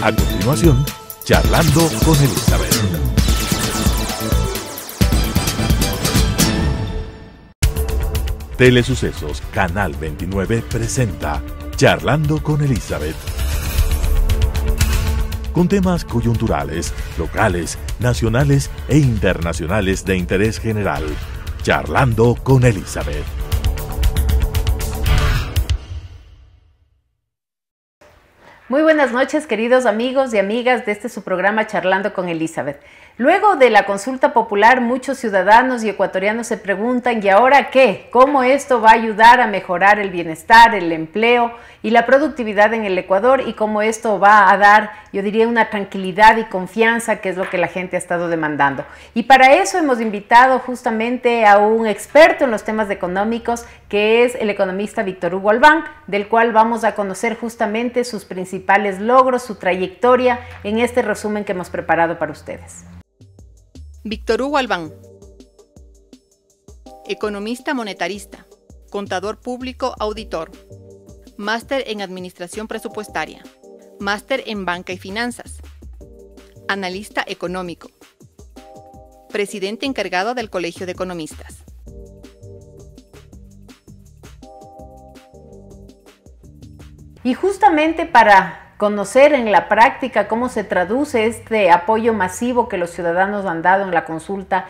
A continuación, Charlando con Elizabeth. Telesucesos Canal 29 presenta Charlando con Elizabeth. Con temas coyunturales, locales, nacionales e internacionales de interés general. Charlando con Elizabeth. Muy buenas noches, queridos amigos y amigas de su programa Charlando con Elizabeth. Luego de la consulta popular, muchos ciudadanos y ecuatorianos se preguntan, ¿y ahora qué? ¿Cómo esto va a ayudar a mejorar el bienestar, el empleo y la productividad en el Ecuador? Y cómo esto va a dar, yo diría, una tranquilidad y confianza, que es lo que la gente ha estado demandando. Y para eso hemos invitado justamente a un experto en los temas económicos, que es el economista Víctor Hugo Albán, del cual vamos a conocer justamente sus principales logros, su trayectoria, en este resumen que hemos preparado para ustedes. Víctor Hugo Albán, economista monetarista, contador público auditor, máster en administración presupuestaria, máster en banca y finanzas, analista económico, presidente encargado del Colegio de Economistas. Y justamente para conocer en la práctica cómo se traduce este apoyo masivo que los ciudadanos han dado en la consulta,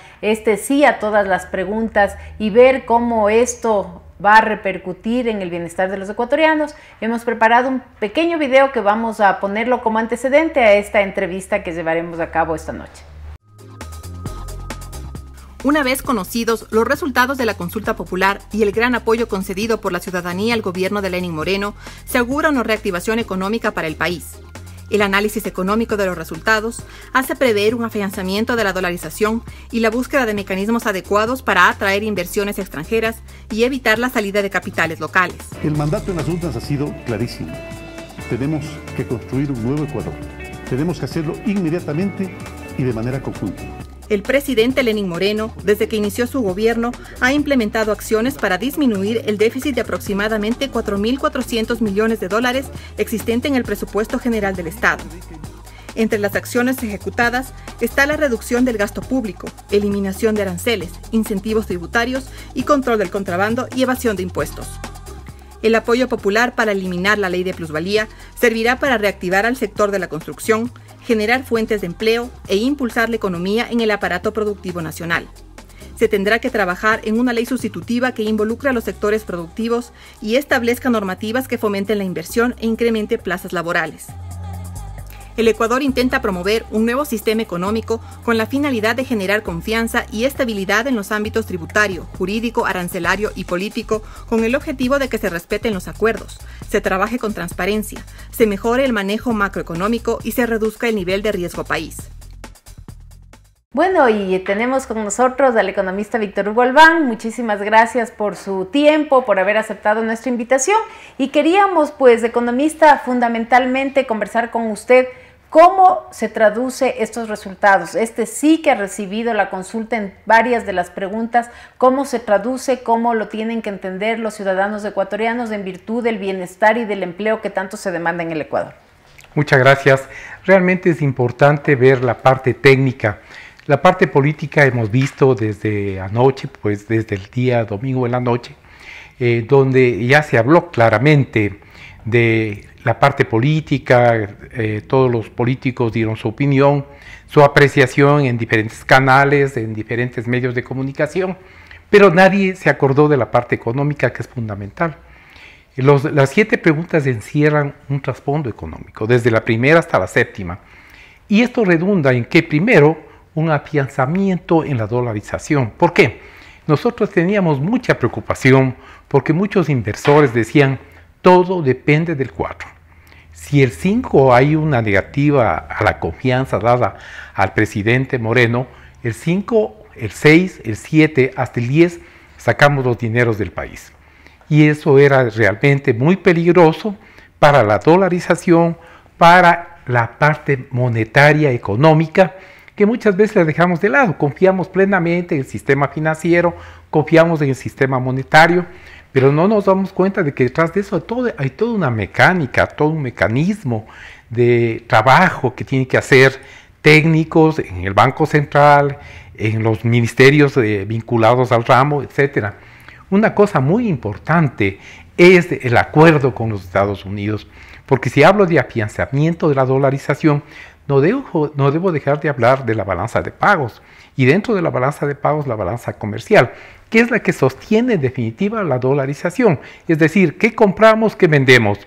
sí a todas las preguntas, y ver cómo esto va a repercutir en el bienestar de los ecuatorianos, hemos preparado un pequeño video que vamos a ponerlo como antecedente a esta entrevista que llevaremos a cabo esta noche. Una vez conocidos los resultados de la consulta popular y el gran apoyo concedido por la ciudadanía al gobierno de Lenín Moreno, se augura una reactivación económica para el país. El análisis económico de los resultados hace prever un afianzamiento de la dolarización y la búsqueda de mecanismos adecuados para atraer inversiones extranjeras y evitar la salida de capitales locales. El mandato en las urnas ha sido clarísimo. Tenemos que construir un nuevo Ecuador. Tenemos que hacerlo inmediatamente y de manera conjunta. El presidente Lenín Moreno, desde que inició su gobierno, ha implementado acciones para disminuir el déficit de aproximadamente 4.400 millones de dólares existente en el presupuesto general del Estado. Entre las acciones ejecutadas está la reducción del gasto público, eliminación de aranceles, incentivos tributarios y control del contrabando y evasión de impuestos. El apoyo popular para eliminar la ley de plusvalía servirá para reactivar al sector de la construcción, generar fuentes de empleo e impulsar la economía en el aparato productivo nacional. Se tendrá que trabajar en una ley sustitutiva que involucre a los sectores productivos y establezca normativas que fomenten la inversión e incremente plazas laborales. El Ecuador intenta promover un nuevo sistema económico con la finalidad de generar confianza y estabilidad en los ámbitos tributario, jurídico, arancelario y político, con el objetivo de que se respeten los acuerdos, se trabaje con transparencia, se mejore el manejo macroeconómico y se reduzca el nivel de riesgo país. Bueno, y tenemos con nosotros al economista Víctor Hugo Albán. Muchísimas gracias por su tiempo, por haber aceptado nuestra invitación. Y queríamos, pues, economista, fundamentalmente conversar con usted cómo se traduce estos resultados. Sí que ha recibido la consulta en varias de las preguntas, cómo se traduce, cómo lo tienen que entender los ciudadanos ecuatorianos en virtud del bienestar y del empleo que tanto se demanda en el Ecuador. Muchas gracias. Realmente es importante ver la parte técnica. La parte política hemos visto desde anoche, pues desde el día domingo en la noche, donde ya se habló claramente de la parte política, todos los políticos dieron su opinión, su apreciación en diferentes canales, en diferentes medios de comunicación, pero nadie se acordó de la parte económica, que es fundamental. Las 7 preguntas encierran un trasfondo económico, desde la primera hasta la séptima, y esto redunda en que primero, un afianzamiento en la dolarización. ¿Por qué? Nosotros teníamos mucha preocupación porque muchos inversores decían, todo depende del 4. Si el 5 hay una negativa a la confianza dada al presidente Moreno, el 5, el 6, el 7, hasta el 10, sacamos los dineros del país. Y eso era realmente muy peligroso para la dolarización, para la parte monetaria, económica, que muchas veces la dejamos de lado. Confiamos plenamente en el sistema financiero, confiamos en el sistema monetario, pero no nos damos cuenta de que detrás de eso hay toda una mecánica, todo un mecanismo de trabajo que tienen que hacer técnicos en el Banco Central, en los ministerios vinculados al ramo, etc. Una cosa muy importante es el acuerdo con los Estados Unidos, porque si hablo de afianzamiento de la dolarización, no debo dejar de hablar de la balanza de pagos, y dentro de la balanza de pagos, la balanza comercial, que es la que sostiene en definitiva la dolarización, es decir, qué compramos, qué vendemos,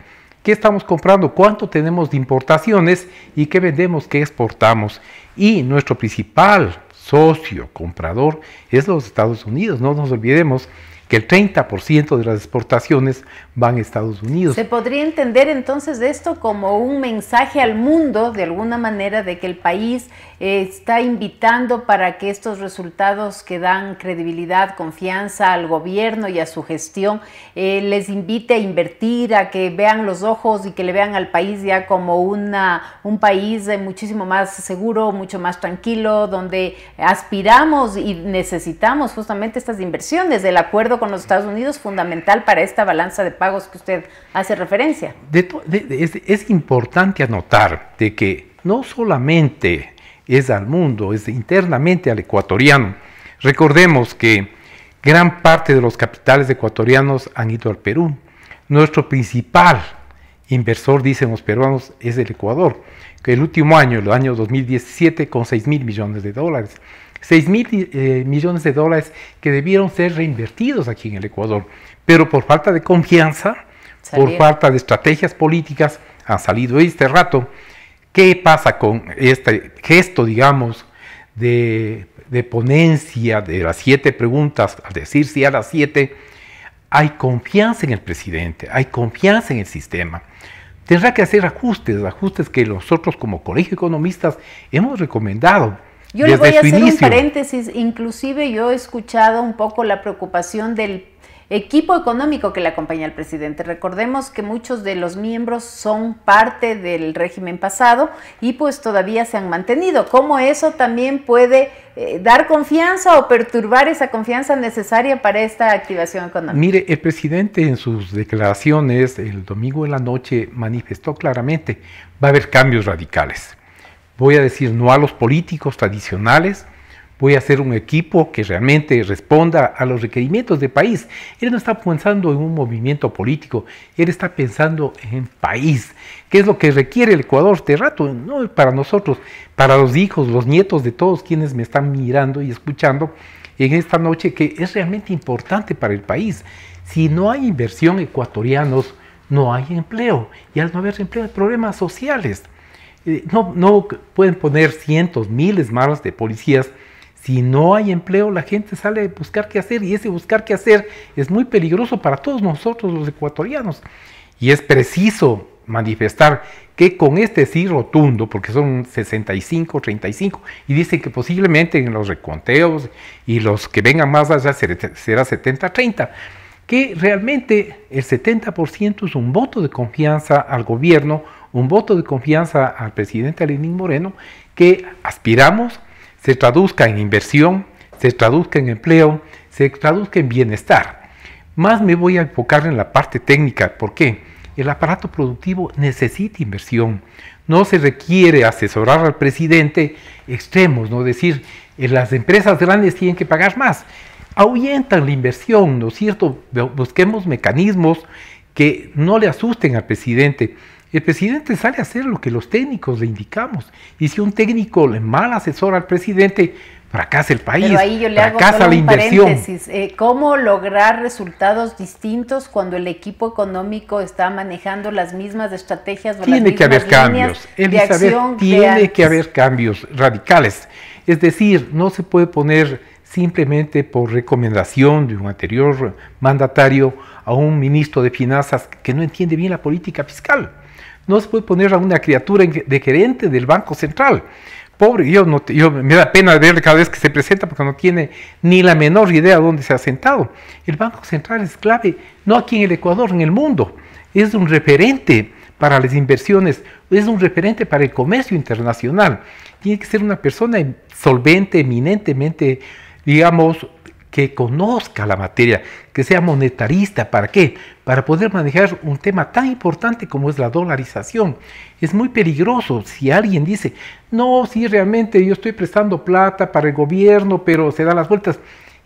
qué estamos comprando, cuánto tenemos de importaciones y qué vendemos, qué exportamos. Y nuestro principal socio comprador es los Estados Unidos, no nos olvidemos que el 30% de las exportaciones van a Estados Unidos. ¿Se podría entender entonces esto como un mensaje al mundo, de alguna manera, de que el país está invitando para que estos resultados que dan credibilidad, confianza al gobierno y a su gestión, les invite a invertir, a que vean los ojos y que le vean al país ya como un país muchísimo más seguro, mucho más tranquilo, donde aspiramos y necesitamos justamente estas inversiones? El acuerdo con los Estados Unidos, fundamental para esta balanza de pagos que usted hace referencia. Es importante anotar de que no solamente es al mundo, es internamente al ecuatoriano. Recordemos que gran parte de los capitales ecuatorianos han ido al Perú. Nuestro principal inversor, dicen los peruanos, es el Ecuador, que el último año, el año 2017, con 6.000 millones de dólares. 6.000 millones de dólares que debieron ser reinvertidos aquí en el Ecuador, pero por falta de confianza, por falta de estrategias políticas, han salido este rato. ¿Qué pasa con este gesto, digamos, de ponencia de las 7 preguntas, al decir sí a las 7? Hay confianza en el presidente, hay confianza en el sistema. Tendrá que hacer ajustes que nosotros como Colegio de Economistas hemos recomendado. Yo le voy a hacer un paréntesis, inclusive yo he escuchado un poco la preocupación del equipo económico que le acompaña al presidente. Recordemos que muchos de los miembros son parte del régimen pasado y pues todavía se han mantenido. ¿Cómo eso también puede dar confianza o perturbar esa confianza necesaria para esta activación económica? Mire, el presidente en sus declaraciones el domingo en la noche manifestó claramente, va a haber cambios radicales. Voy a decir no a los políticos tradicionales, voy a hacer un equipo que realmente responda a los requerimientos del país. Él no está pensando en un movimiento político, él está pensando en país. ¿Qué es lo que requiere el Ecuador este rato? No para nosotros, para los hijos, los nietos de todos quienes me están mirando y escuchando en esta noche, que es realmente importante para el país. Si no hay inversión, ecuatorianos, no hay empleo. Y al no haber empleo hay problemas sociales. No pueden poner cientos, miles más de policías. Si no hay empleo, la gente sale a buscar qué hacer, y ese buscar qué hacer es muy peligroso para todos nosotros los ecuatorianos. Y es preciso manifestar que con este sí rotundo, porque son 65, 35, y dicen que posiblemente en los reconteos y los que vengan más allá será 70-30, que realmente el 70% es un voto de confianza al gobierno, un voto de confianza al presidente Lenín Moreno, que aspiramos se traduzca en inversión, se traduzca en empleo, se traduzca en bienestar. Más me voy a enfocar en la parte técnica. ¿Por qué? El aparato productivo necesita inversión. No se requiere asesorar al presidente extremos, ¿no? Decir, las empresas grandes tienen que pagar más. Ahuyentan la inversión, ¿no es cierto? Busquemos mecanismos que no le asusten al presidente. El presidente sale a hacer lo que los técnicos le indicamos. Y si un técnico le mal asesora al presidente, fracasa el país, pero ahí yo le fracasa la inversión. ¿Cómo lograr resultados distintos cuando el equipo económico está manejando las mismas estrategias? Tiene que haber cambios, Elizabeth, tiene que haber cambios radicales. Es decir, no se puede poner simplemente por recomendación de un anterior mandatario a un ministro de Finanzas que no entiende bien la política fiscal. No se puede poner a una criatura de gerente del Banco Central. Pobre, me da pena verle cada vez que se presenta porque no tiene ni la menor idea de dónde se ha sentado. El Banco Central es clave, no aquí en el Ecuador, en el mundo. Es un referente para las inversiones, es un referente para el comercio internacional. Tiene que ser una persona solvente, eminentemente, digamos, que conozca la materia, que sea monetarista. ¿Para qué? Para poder manejar un tema tan importante como es la dolarización. Es muy peligroso si alguien dice, no, sí, realmente yo estoy prestando plata para el gobierno, pero se da las vueltas.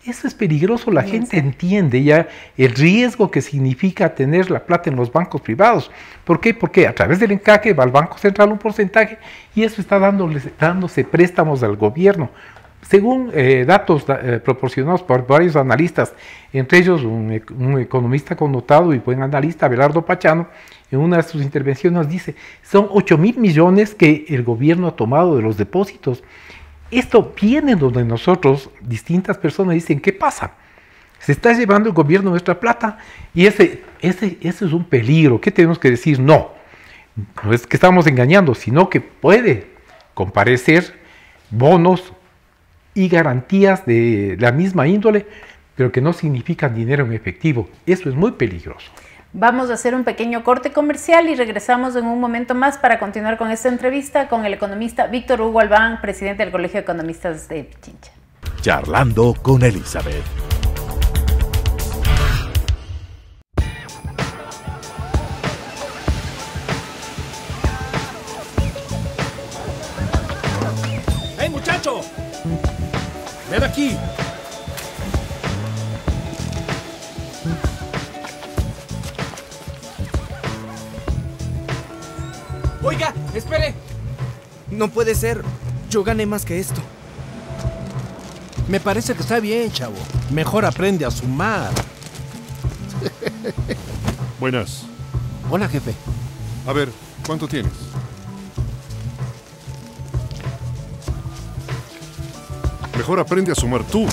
Eso es peligroso, la gente entiende ya el riesgo que significa tener la plata en los bancos privados. ¿Por qué? Porque a través del encaje va al Banco Central un porcentaje y eso está dándose préstamos al gobierno. Según datos proporcionados por varios analistas, entre ellos un economista connotado y buen analista, Abelardo Pachano, en una de sus intervenciones dice, son 8.000 millones que el gobierno ha tomado de los depósitos. Esto viene donde nosotros, distintas personas dicen, ¿qué pasa? Se está llevando el gobierno nuestra plata y ese es un peligro. ¿Qué tenemos que decir? No es que estamos engañando, sino que puede comparecer bonos y garantías de la misma índole, pero que no significan dinero en efectivo. Eso es muy peligroso. Vamos a hacer un pequeño corte comercial y regresamos en un momento más para continuar con esta entrevista con el economista Víctor Hugo Albán, presidente del Colegio de Economistas de Pichincha. Charlando con Elizabeth. ¡Hey, muchacho! ¡Ven aquí! Oiga, espere. No puede ser. Yo gané más que esto. Me parece que está bien, chavo. Mejor aprende a sumar. Buenas. Hola, jefe. A ver, ¿cuánto tienes? Mejor aprende a sumar tú.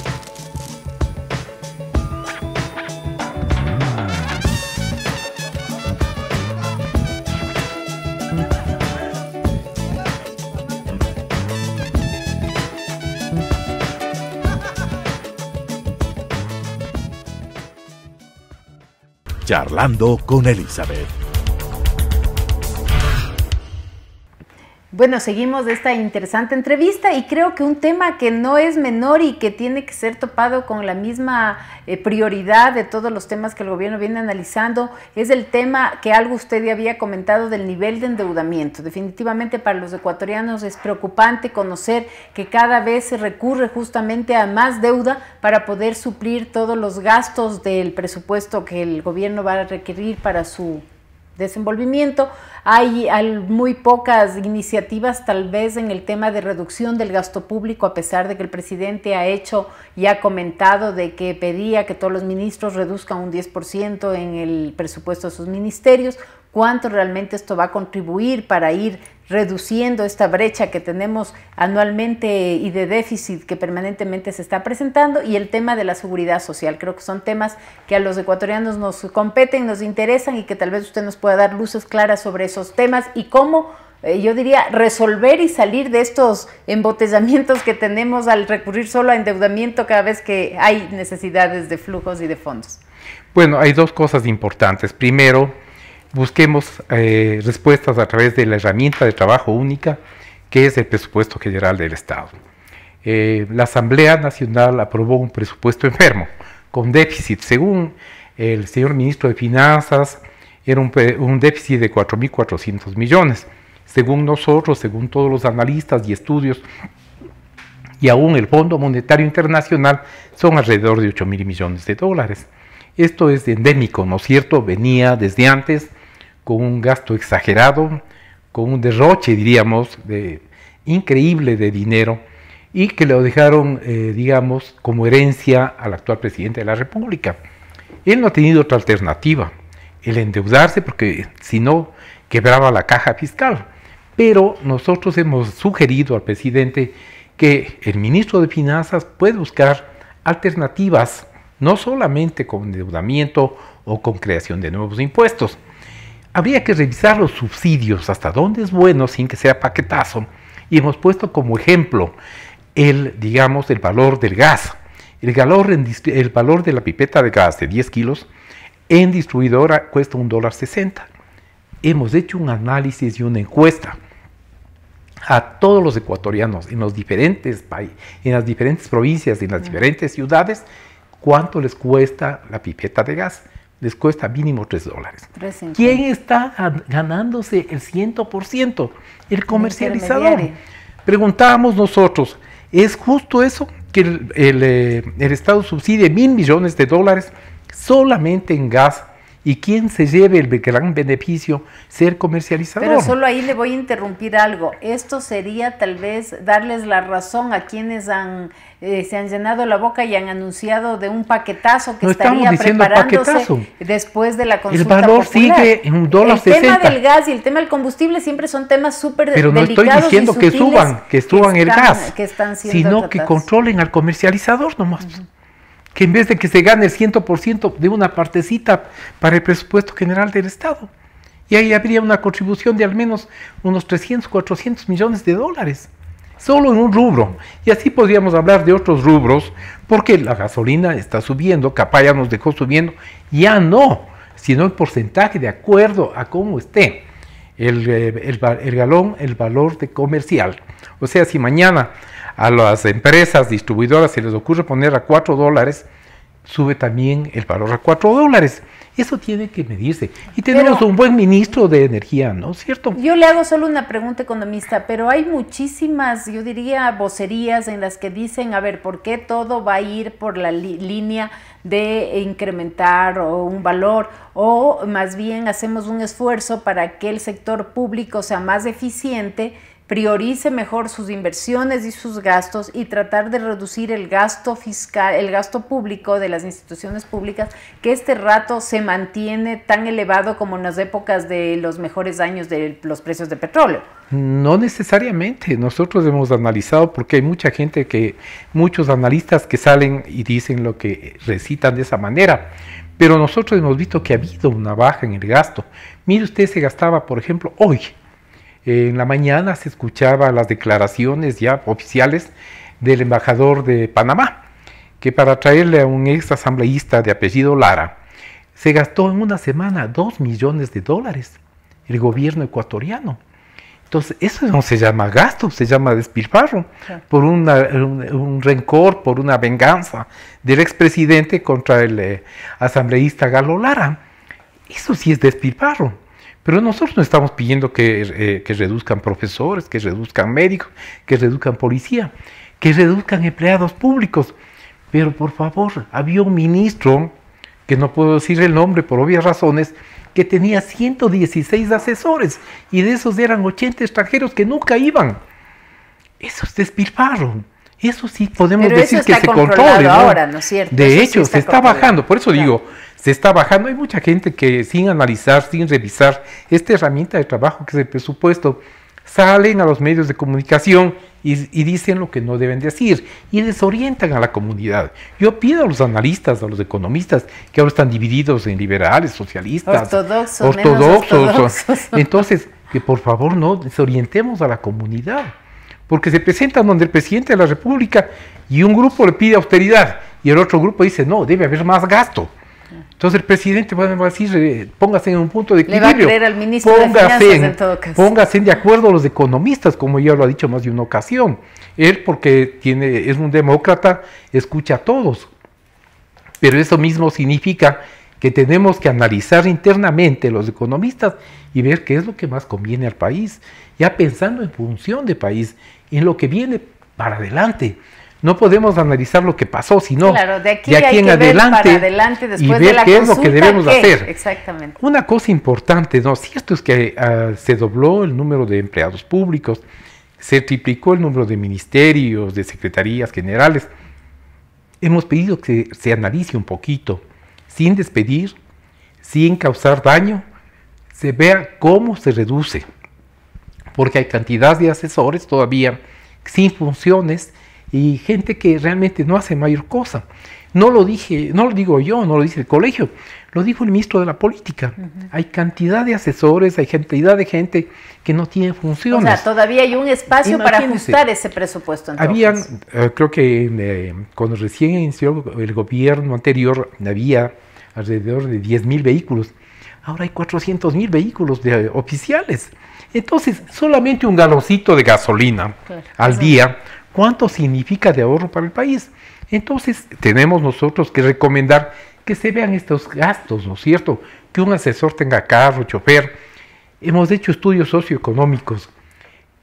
Charlando con Elizabeth. Bueno, seguimos de esta interesante entrevista y creo que un tema que no es menor y que tiene que ser topado con la misma prioridad de todos los temas que el gobierno viene analizando es el tema que algo usted ya había comentado del nivel de endeudamiento. Definitivamente para los ecuatorianos es preocupante conocer que cada vez se recurre justamente a más deuda para poder suplir todos los gastos del presupuesto que el gobierno va a requerir para su desenvolvimiento. Hay muy pocas iniciativas tal vez en el tema de reducción del gasto público, a pesar de que el presidente ha hecho y ha comentado de que pedía que todos los ministros reduzcan un 10% en el presupuesto de sus ministerios. ¿Cuánto realmente esto va a contribuir para ir reduciendo esta brecha que tenemos anualmente y de déficit que permanentemente se está presentando? Y el tema de la seguridad social, creo que son temas que a los ecuatorianos nos competen, nos interesan y que tal vez usted nos pueda dar luces claras sobre esos temas y cómo, yo diría, resolver y salir de estos embotellamientos que tenemos al recurrir solo a endeudamiento cada vez que hay necesidades de flujos y de fondos. Bueno, hay dos cosas importantes. Primero, busquemos respuestas a través de la herramienta de trabajo única, que es el presupuesto general del Estado. La Asamblea Nacional aprobó un presupuesto enfermo, con déficit. Según el señor ministro de Finanzas, era un déficit de 4.400 millones. Según nosotros, según todos los analistas y estudios, y aún el Fondo Monetario Internacional, son alrededor de 8.000 millones de dólares. Esto es endémico, ¿no es cierto? Venía desde antes con un gasto exagerado, con un derroche, diríamos, increíble de dinero, y que lo dejaron, digamos, como herencia al actual presidente de la República. Él no ha tenido otra alternativa, el endeudarse, porque si no, quebraba la caja fiscal. Pero nosotros hemos sugerido al presidente que el ministro de Finanzas puede buscar alternativas, no solamente con endeudamiento o con creación de nuevos impuestos. Habría que revisar los subsidios, hasta dónde es bueno sin que sea paquetazo, y hemos puesto como ejemplo el valor del gas. El valor de la pipeta de gas de 10 kilos en distribuidora cuesta $1.60. Hemos hecho un análisis y una encuesta a todos los ecuatorianos en los diferentes países, en las diferentes provincias, en las diferentes ciudades, ¿cuánto les cuesta la pipeta de gas? Les cuesta mínimo $3. ¿Quién está ganándose el 100%? El comercializador. Preguntábamos nosotros, ¿es justo eso? Que el Estado subsidie $1.000 millones solamente en gas, y quién se lleve el gran beneficio, ser comercializador. Pero solo ahí le voy a interrumpir algo. Esto sería tal vez darles la razón a quienes se han llenado la boca y han anunciado de un paquetazo que estaría preparándose después de la consulta popular. El valor sigue en $1.60. El tema del gas y el tema del combustible siempre son temas súper delicados. Pero no estoy diciendo que suban el gas, sino tratados. Que controlen al comercializador nomás. Que en vez de que se gane el 100% de una partecita para el presupuesto general del Estado. Y ahí habría una contribución de al menos unos 300, 400 millones de dólares. Solo en un rubro. Y así podríamos hablar de otros rubros, porque la gasolina está subiendo, capaz ya nos dejó subiendo, ya no, sino el porcentaje de acuerdo a cómo esté el galón, el valor de comercial. O sea, si mañana a las empresas distribuidoras se les ocurre poner a $4, sube también el valor a $4. Eso tiene que medirse. Y tenemos un buen ministro de Energía, ¿no es cierto? Yo le hago solo una pregunta, economista, pero hay muchísimas, yo diría, vocerías en las que dicen, a ver, ¿por qué todo va a ir por la línea de incrementar o un valor, o más bien hacemos un esfuerzo para que el sector público sea más eficiente, priorice mejor sus inversiones y sus gastos y tratar de reducir el gasto fiscal, el gasto público de las instituciones públicas, que este rato se mantiene tan elevado como en las épocas de los mejores años de los precios de petróleo? No necesariamente. Nosotros hemos analizado, porque hay mucha gente muchos analistas que salen y dicen lo que recitan de esa manera, pero nosotros hemos visto que ha habido una baja en el gasto. Mire usted, se gastaba, por ejemplo, hoy, en la mañana se escuchaba las declaraciones ya oficiales del embajador de Panamá, que para traerle a un ex asambleísta de apellido Lara, se gastó en una semana $2 millones el gobierno ecuatoriano. Entonces, eso no se llama gasto, se llama despilfarro, por un rencor, por una venganza del expresidente contra el asambleísta Galo Lara. Eso sí es despilfarro. Pero nosotros no estamos pidiendo que reduzcan profesores, que reduzcan médicos, que reduzcan policía, que reduzcan empleados públicos. Pero por favor, había un ministro, que no puedo decir el nombre por obvias razones, que tenía 116 asesores, y de esos eran 80 extranjeros que nunca iban. Eso es despilfarro. Eso sí podemos decir que se controle, ¿no? Ahora, ¿no es cierto? De hecho, se está bajando, por eso digo, se está bajando. Hay mucha gente que sin analizar, sin revisar esta herramienta de trabajo que es el presupuesto, salen a los medios de comunicación y dicen lo que no deben decir y desorientan a la comunidad. Yo pido a los analistas, a los economistas, que ahora están divididos en liberales, socialistas, ortodoxos. Entonces, que por favor no desorientemos a la comunidad, porque se presentan donde el presidente de la República y un grupo le pide austeridad y el otro grupo dice, no, debe haber más gasto. Entonces el presidente va a decir, póngase en un punto de equilibrio. Le va a creer al ministro de Finanzas en todo caso. Póngase de acuerdo a los economistas, como ya lo ha dicho más de una ocasión. Él, porque es un demócrata, escucha a todos. Pero eso mismo significa que tenemos que analizar internamente los economistas y ver qué es lo que más conviene al país, ya pensando en función de país, en lo que viene para adelante. No podemos analizar lo que pasó, sino de aquí en adelante después y ver de la qué es lo que debemos hacer. Exactamente. Una cosa importante, ¿no? Cierto es que se dobló el número de empleados públicos, se triplicó el número de ministerios, de secretarías generales. Hemos pedido que se analice un poquito, sin despedir, sin causar daño, se vea cómo se reduce, porque hay cantidad de asesores todavía sin funciones y gente que realmente no hace mayor cosa. No lo digo yo, no lo dice el colegio, lo dijo el ministro de la Política. Hay cantidad de asesores, hay cantidad de gente que no tiene funciones. O sea, todavía hay un espacio para ajustar ese presupuesto. Entonces. Creo que cuando recién inició el gobierno anterior, había alrededor de 10,000 vehículos. Ahora hay 400,000 vehículos oficiales. Entonces, solamente un galoncito de gasolina al día ¿cuánto significa de ahorro para el país? Entonces, tenemos nosotros que recomendar que se vean estos gastos, ¿no es cierto? Que un asesor tenga carro, chofer. Hemos hecho estudios socioeconómicos.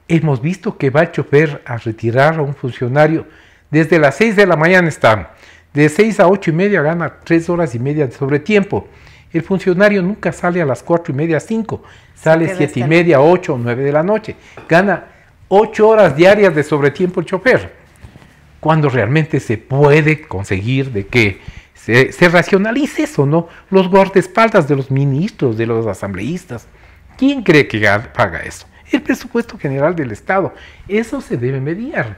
Hemos visto que va el chofer a retirar a un funcionario desde las 6 de la mañana están. De 6 a 8 y media gana 3 horas y media de sobretiempo. El funcionario nunca sale a las 4 y media, 5. Sale 7 y media, 8 o 9 de la noche. Gana 8 horas diarias de sobretiempo el chofer. Cuando realmente se puede conseguir de que se racionalice eso, ¿no? Los guardaespaldas de los ministros, de los asambleístas. ¿Quién cree que paga eso? El presupuesto general del Estado. Eso se debe mediar.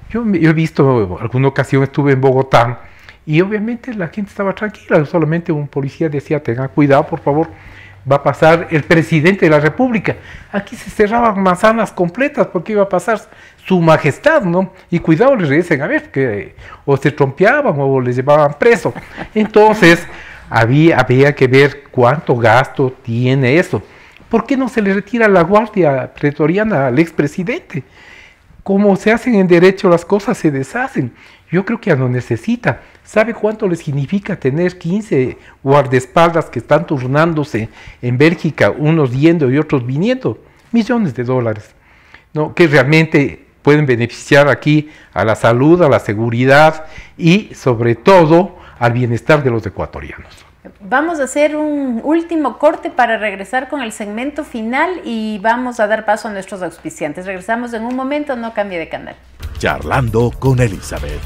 Yo he visto, alguna ocasión estuve en Bogotá y obviamente la gente estaba tranquila. Solamente un policía decía, tengan cuidado, por favor, va a pasar el presidente de la República. Aquí se cerraban manzanas completas porque iba a pasar su majestad, ¿no? Y cuidado, les regresen a ver, que o se trompeaban o les llevaban preso. Entonces, había que ver cuánto gasto tiene eso. ¿Por qué no se le retira la guardia pretoriana al expresidente? Como se hacen en derecho las cosas, se deshacen. Yo creo que ya no necesita. ¿Sabe cuánto le significa tener 15 guardaespaldas que están turnándose en Bélgica, unos yendo y otros viniendo? Millones de dólares, ¿no? Que realmente pueden beneficiar aquí a la salud, a la seguridad y sobre todo al bienestar de los ecuatorianos. Vamos a hacer un último corte para regresar con el segmento final y vamos a dar paso a nuestros auspiciantes. Regresamos en un momento, no cambie de canal. Charlando con Elizabeth.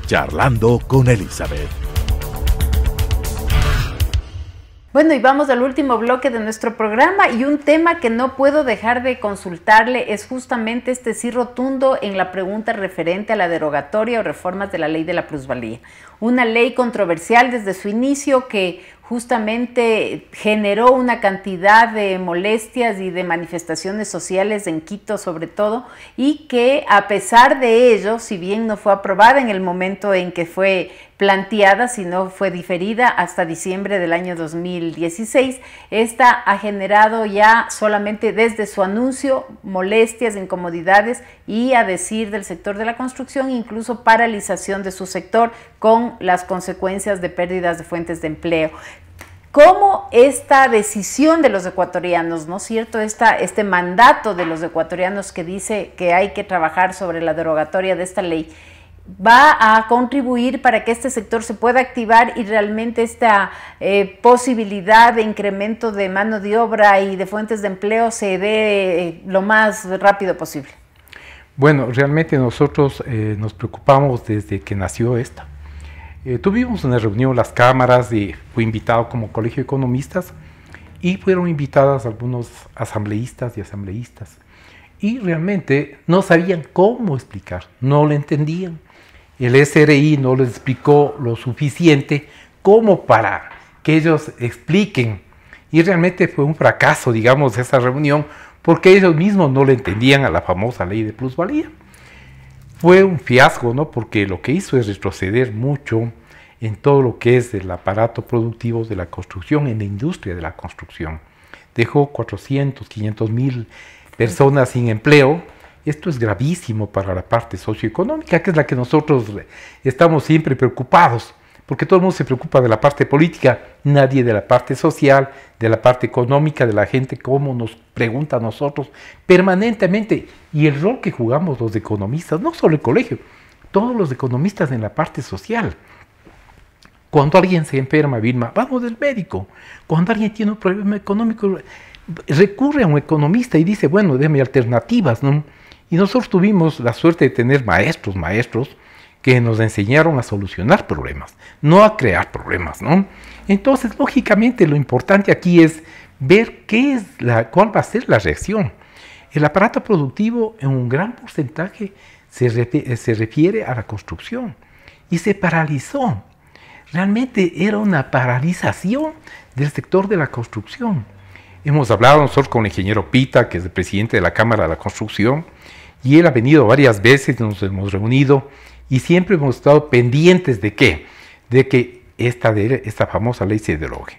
Charlando con Elizabeth. Bueno, y vamos al último bloque de nuestro programa y un tema que no puedo dejar de consultarle es justamente este sí rotundo en la pregunta referente a la derogatoria o reformas de la ley de la plusvalía. Una ley controversial desde su inicio que justamente generó una cantidad de molestias y de manifestaciones sociales en Quito sobre todo, y que a pesar de ello, si bien no fue aprobada en el momento en que fue planteada, sino fue diferida hasta diciembre del año 2016, esta ha generado ya solamente desde su anuncio molestias, incomodidades y, a decir del sector de la construcción, incluso paralización de su sector con las consecuencias de pérdidas de fuentes de empleo. ¿Cómo esta decisión de los ecuatorianos, ¿no es cierto? Este mandato de los ecuatorianos que dice que hay que trabajar sobre la derogatoria de esta ley va a contribuir para que este sector se pueda activar y realmente esta posibilidad de incremento de mano de obra y de fuentes de empleo se dé lo más rápido posible? Bueno, realmente nosotros nos preocupamos desde que nació esta. Tuvimos una reunión las cámaras y fui invitado como colegio de economistas y fueron invitadas algunos asambleístas y asambleístas y realmente no sabían cómo explicar, no lo entendían. El SRI no les explicó lo suficiente como para que ellos expliquen y realmente fue un fracaso, digamos, esa reunión porque ellos mismos no le entendían a la famosa ley de plusvalía. Fue un fiasco, ¿no? Porque lo que hizo es retroceder mucho en todo lo que es el aparato productivo de la construcción, en la industria de la construcción. Dejó 400, 500 mil personas sin empleo. Esto es gravísimo para la parte socioeconómica, que es la que nosotros estamos siempre preocupados, porque todo el mundo se preocupa de la parte política, nadie de la parte social, de la parte económica, de la gente, como nos pregunta a nosotros permanentemente, y el rol que jugamos los economistas, no solo el colegio, todos los economistas en la parte social. Cuando alguien se enferma, Vilma, vamos del médico. Cuando alguien tiene un problema económico, recurre a un economista y dice, bueno, déme alternativas, ¿no? Y nosotros tuvimos la suerte de tener maestros que nos enseñaron a solucionar problemas, no a crear problemas, ¿no? Entonces, lógicamente, lo importante aquí es ver cuál va a ser la reacción. El aparato productivo en un gran porcentaje se refiere a la construcción y se paralizó. Realmente era una paralización del sector de la construcción. Hemos hablado nosotros con el ingeniero Pita, que es el presidente de la Cámara de la Construcción, y él ha venido varias veces, nos hemos reunido y siempre hemos estado pendientes de ¿qué? De que esta famosa ley se derogue.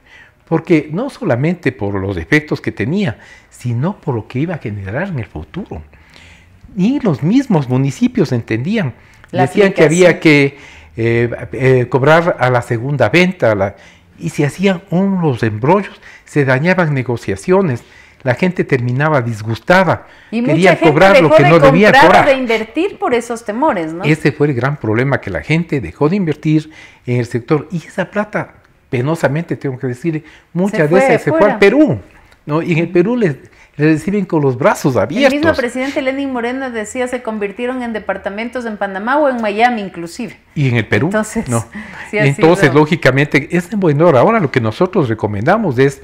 Porque no solamente por los efectos que tenía, sino por lo que iba a generar en el futuro. Y los mismos municipios entendían, decían que había que cobrar a la segunda venta, y se hacían unos embrollos, se dañaban negociaciones, la gente terminaba disgustada, y querían cobrar lo que no debía cobrar. De invertir por esos temores, ¿no? Ese fue el gran problema, que la gente dejó de invertir en el sector, y esa plata, penosamente tengo que decir, muchas veces se fue al Perú, ¿no? Y en el Perú le reciben con los brazos abiertos. El mismo presidente Lenín Moreno decía se convirtieron en departamentos en Panamá o en Miami inclusive. Y en el Perú, entonces, no. Sí, entonces lógicamente, es en buen hora. Ahora lo que nosotros recomendamos es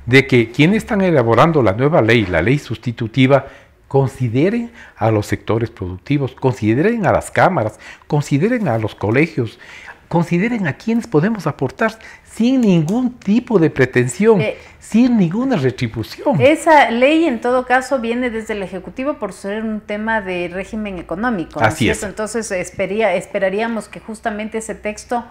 de que quienes están elaborando la nueva ley, la ley sustitutiva, consideren a los sectores productivos, consideren a las cámaras, consideren a los colegios, consideren a quienes podemos aportar sin ningún tipo de pretensión, sin ninguna retribución. Esa ley en todo caso viene desde el Ejecutivo por ser un tema de régimen económico, ¿no? Así es. Entonces esperaríamos que justamente ese texto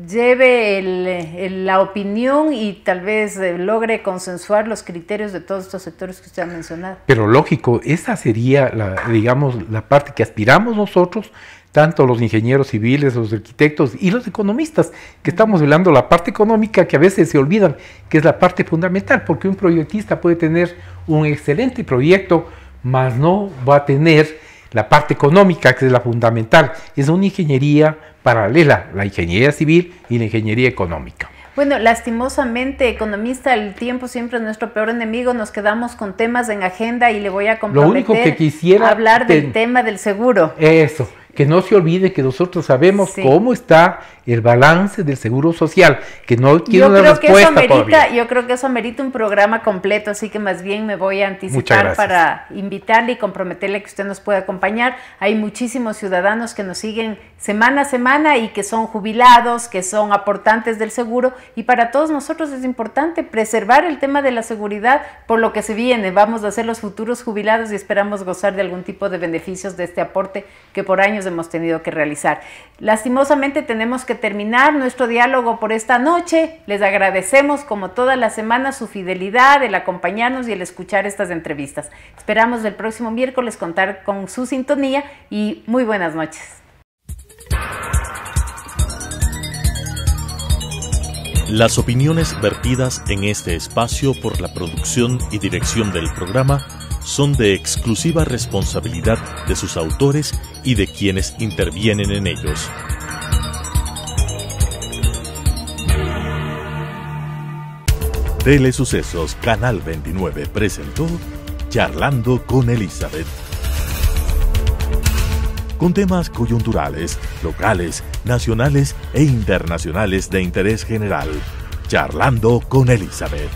lleve la opinión y tal vez logre consensuar los criterios de todos estos sectores que usted ha mencionado. Pero lógico, esa sería la parte que aspiramos nosotros, tanto los ingenieros civiles, los arquitectos y los economistas, que estamos hablando la parte económica, que a veces se olvidan que es la parte fundamental, porque un proyectista puede tener un excelente proyecto, mas no va a tener la parte económica, que es la fundamental. Es una ingeniería paralela, la ingeniería civil y la ingeniería económica. Bueno, lastimosamente, economista, el tiempo siempre es nuestro peor enemigo. Nos quedamos con temas en agenda y le voy a comprometer Lo único que quisiera hablar del tema del seguro. Eso, que no se olvide que nosotros sabemos cómo está el balance del seguro social, que no tiene una respuesta todavía. Yo creo que eso amerita un programa completo, así que más bien me voy a anticipar para invitarle y comprometerle que usted nos pueda acompañar. Hay muchísimos ciudadanos que nos siguen semana a semana y que son jubilados, que son aportantes del seguro, y para todos nosotros es importante preservar el tema de la seguridad por lo que se viene. Vamos a ser los futuros jubilados y esperamos gozar de algún tipo de beneficios de este aporte que por años hemos tenido que realizar. Lastimosamente tenemos que terminar nuestro diálogo por esta noche. Les agradecemos como todas las semanas su fidelidad, el acompañarnos y el escuchar estas entrevistas. Esperamos el próximo miércoles contar con su sintonía y muy buenas noches. Las opiniones vertidas en este espacio por la producción y dirección del programa son de exclusiva responsabilidad de sus autores y de quienes intervienen en ellos. Telesucesos Canal 29 presentó Charlando con Elizabeth. Con temas coyunturales, locales, nacionales e internacionales de interés general. Charlando con Elizabeth.